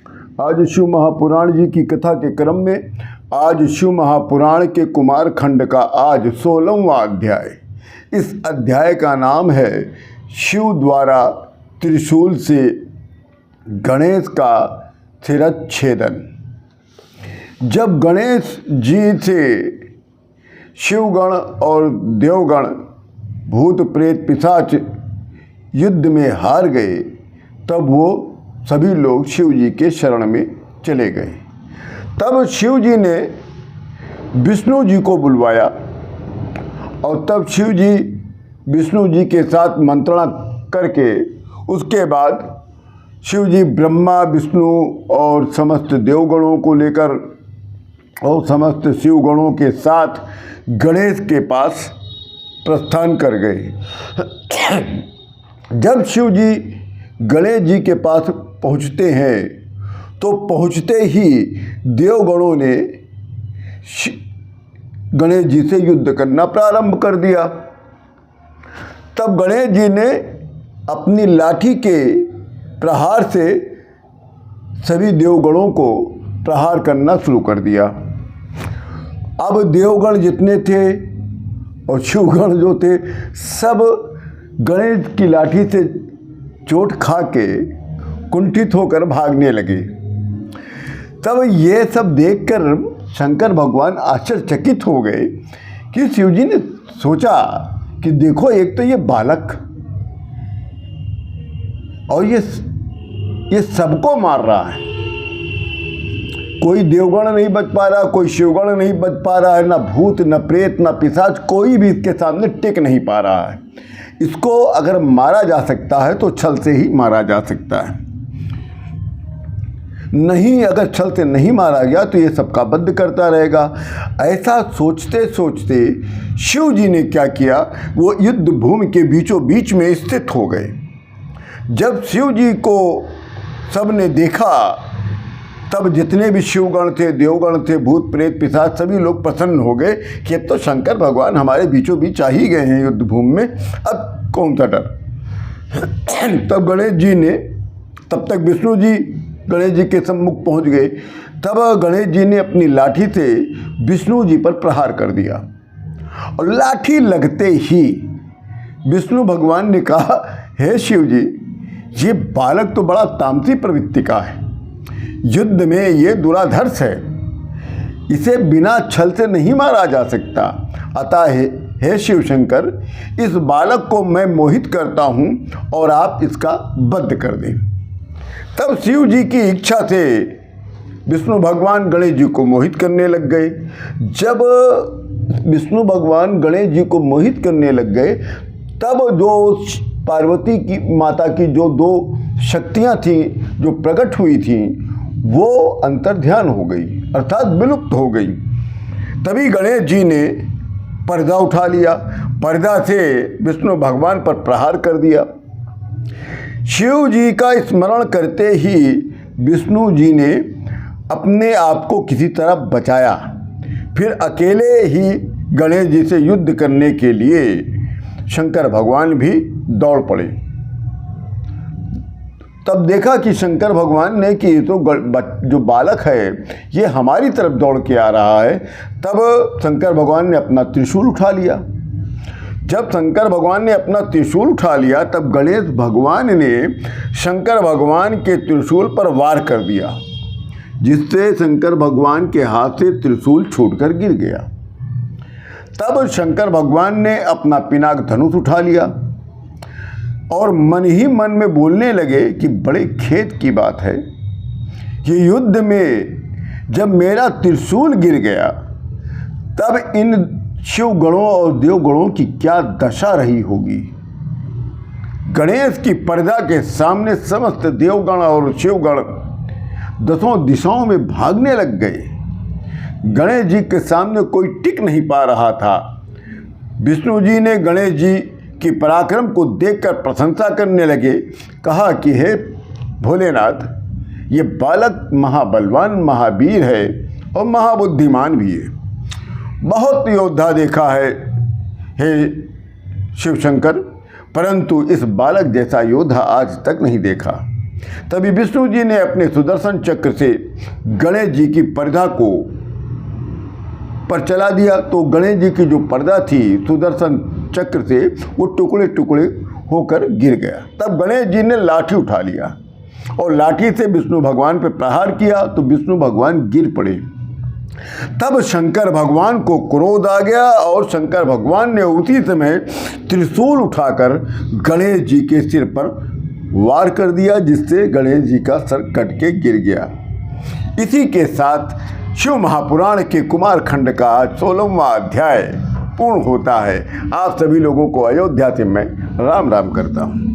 आज शिव महापुराण जी की कथा के क्रम में आज शिव महापुराण के कुमार खंड का आज 16वां अध्याय। इस अध्याय का नाम है शिव द्वारा त्रिशूल से गणेश का शिरच्छेदन। जब गणेश जी से शिवगण और देवगण भूत प्रेत पिशाच युद्ध में हार गए, तब वो सभी लोग शिव जी के शरण में चले गए। तब शिव जी ने विष्णु जी को बुलवाया और तब शिव जी विष्णु जी के साथ मंत्रणा करके उसके बाद शिव जी ब्रह्मा विष्णु और समस्त देवगणों को लेकर और समस्त शिवगणों के साथ गणेश के पास प्रस्थान कर गए। जब शिव जी गणेश जी के पास पहुँचते हैं तो पहुँचते ही देवगणों ने गणेश जी से युद्ध करना प्रारंभ कर दिया। तब गणेश जी ने अपनी लाठी के प्रहार से सभी देवगणों को प्रहार करना शुरू कर दिया। अब देवगण जितने थे और शिवगण जो थे सब गणेश की लाठी से चोट खा के कुंठित होकर भागने लगे। तब ये सब देखकर शंकर भगवान आश्चर्यचकित हो गए कि शिव जी ने सोचा कि देखो, एक तो ये बालक और ये सबको मार रहा है। कोई देवगण नहीं बच पा रहा, कोई शिवगण नहीं बच पा रहा है, ना भूत न प्रेत न पिशाच, कोई भी इसके सामने टिक नहीं पा रहा है। इसको अगर मारा जा सकता है तो छल से ही मारा जा सकता है, नहीं अगर छल से नहीं मारा गया तो ये सबका वध करता रहेगा। ऐसा सोचते सोचते शिव जी ने क्या किया, वो युद्ध भूमि के बीचों बीच में स्थित हो गए। जब शिव जी को सबने देखा तब जितने भी शिवगण थे, देवगण थे, भूत प्रेत पिशाच, सभी लोग प्रसन्न हो गए कि अब तो शंकर भगवान हमारे बीचों बीच आ ही गए हैं युद्ध भूमि में, अब कौन सा डर। तब गणेश जी ने, तब तक विष्णु जी गणेश जी के सम्मुख पहुंच गए। तब गणेश जी ने अपनी लाठी से विष्णु जी पर प्रहार कर दिया और लाठी लगते ही विष्णु भगवान ने कहा, हे शिव जी, ये बालक तो बड़ा तामसी प्रवृत्ति का है, युद्ध में ये दुराधर्ष है, इसे बिना छल से नहीं मारा जा सकता। अतः हे शिव शंकर, इस बालक को मैं मोहित करता हूँ और आप इसका वध कर दें। तब शिव जी की इच्छा से विष्णु भगवान गणेश जी को मोहित करने लग गए। जब विष्णु भगवान गणेश जी को मोहित करने लग गए तब जो पार्वती की माता की जो दो शक्तियाँ थीं जो प्रकट हुई थीं वो अंतर्ध्यान हो गई, अर्थात विलुप्त हो गई। तभी गणेश जी ने पर्दा उठा लिया, पर्दा से विष्णु भगवान पर प्रहार कर दिया। शिव जी का स्मरण करते ही विष्णु जी ने अपने आप को किसी तरह बचाया, फिर अकेले ही गणेश जी से युद्ध करने के लिए शंकर भगवान भी दौड़ पड़े। तब देखा कि शंकर भगवान ने कि ये तो जो बालक है ये हमारी तरफ दौड़ के आ रहा है। तब शंकर भगवान ने अपना त्रिशूल उठा लिया। जब शंकर भगवान ने अपना त्रिशूल उठा लिया तब गणेश भगवान ने शंकर भगवान के त्रिशूल पर वार कर दिया, जिससे शंकर भगवान के हाथ से त्रिशूल छूटकर गिर गया। तब शंकर भगवान ने अपना पिनाक धनुष उठा लिया और मन ही मन में बोलने लगे कि बड़े खेद की बात है कि युद्ध में जब मेरा त्रिशूल गिर गया तब इन शिवगणों और देवगणों की क्या दशा रही होगी। गणेश की पर्दा के सामने समस्त देवगण और शिवगण दसों दिशाओं में भागने लग गए। गणेश जी के सामने कोई टिक नहीं पा रहा था। विष्णु जी ने गणेश जी की पराक्रम को देखकर प्रशंसा करने लगे, कहा कि हे भोलेनाथ, ये बालक महाबलवान महावीर है और महाबुद्धिमान भी है। बहुत योद्धा देखा है हे शिवशंकर, परंतु इस बालक जैसा योद्धा आज तक नहीं देखा। तभी विष्णु जी ने अपने सुदर्शन चक्र से गणेश जी की पर्दा को पर चला दिया, तो गणेश जी की जो पर्दा थी सुदर्शन चक्र से वो टुकड़े टुकड़े होकर गिर गया। तब गणेश जी ने लाठी उठा लिया और लाठी से विष्णु भगवान पर प्रहार किया, तो विष्णु भगवान गिर पड़े। तब शंकर भगवान को क्रोध आ गया और शंकर भगवान ने उसी समय त्रिशूल उठाकर गणेश जी के सिर पर वार कर दिया, जिससे गणेश जी का सर कट के गिर गया। इसी के साथ शिव महापुराण के कुमार खंड का 16वां अध्याय पूर्ण होता है। आप सभी लोगों को अयोध्या से मैं राम राम करता हूँ।